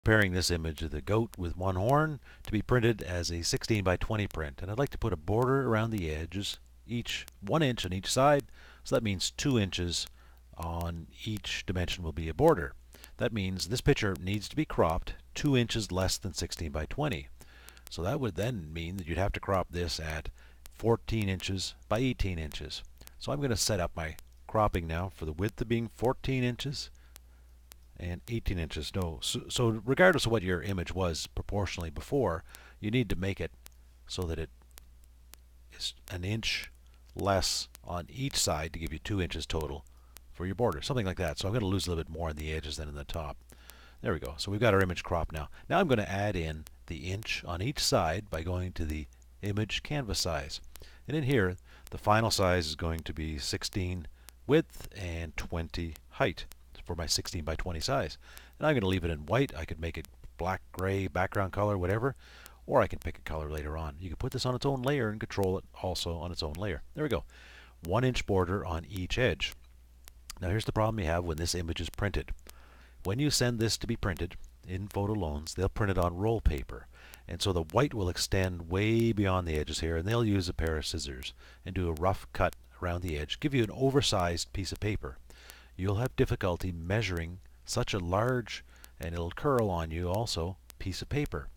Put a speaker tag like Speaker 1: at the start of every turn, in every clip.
Speaker 1: Preparing this image of the goat with one horn to be printed as a 16 by 20 print. And I'd like to put a border around the edges, each 1 inch on each side. So that means 2 inches on each dimension will be a border. That means this picture needs to be cropped 2 inches less than 16 by 20. So that would then mean that you'd have to crop this at 14 inches by 18 inches. So I'm going to set up my cropping now for the width of being 14 inches and 18 inches. No, so regardless of what your image was proportionally before, you need to make it so that it is an inch less on each side to give you 2 inches total for your border, something like that. So I'm going to lose a little bit more on the edges than in the top. There we go. So we've got our image cropped now. Now I'm going to add in the inch on each side by going to the image canvas size. And in here, the final size is going to be 16 width and 20 height for my 16 by 20 size. And I'm going to leave it in white. I could make it black, gray, background color, whatever. Or I can pick a color later on. You can put this on its own layer and control it also on its own layer. There we go. 1 inch border on each edge. Now here's the problem you have when this image is printed. When you send this to be printed in Photo Loans, they'll print it on roll paper. And so the white will extend way beyond the edges here, and they'll use a pair of scissors and do a rough cut around the edge, give you an oversized piece of paper. You'll have difficulty measuring such a large, and it'll curl on you also, piece of paper.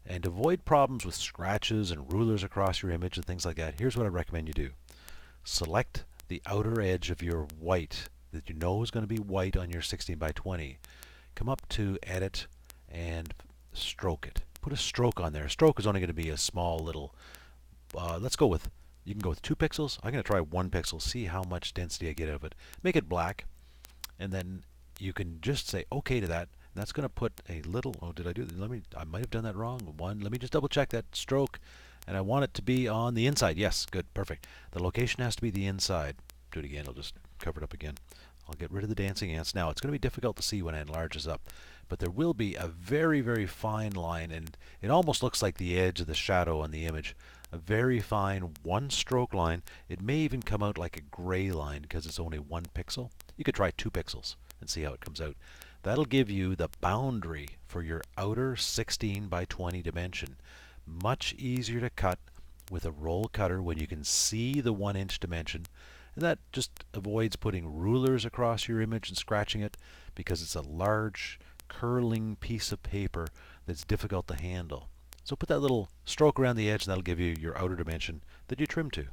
Speaker 1: And to avoid problems with scratches and rulers across your image and things like that, here's what I recommend you do. Select the outer edge of your white that you know is going to be white on your 16 by 20. Come up to Edit and stroke it. Put a stroke on there. A stroke is only going to be a small little, let's go with, you can go with 2 pixels. I'm going to try 1 pixel, see how much density I get out of it. Make it black, and then you can just say OK to that. That's going to put a little, oh, did I do that? I might have done that wrong. Let me just double check that stroke. And I want it to be on the inside. Yes, good, perfect. The location has to be the inside. Do it again. I'll just cover it up again. I'll get rid of the dancing ants. Now, it's going to be difficult to see when it enlarges up, but there will be a very, very fine line, and it almost looks like the edge of the shadow on the image. A very fine 1-stroke line. It may even come out like a gray line because it's only 1 pixel. You could try 2 pixels and see how it comes out. That'll give you the boundary for your outer 16 by 20 dimension. Much easier to cut with a roll cutter when you can see the 1 inch dimension. And that just avoids putting rulers across your image and scratching it because it's a large curling piece of paper that's difficult to handle. So put that little stroke around the edge and that'll give you your outer dimension that you trim to.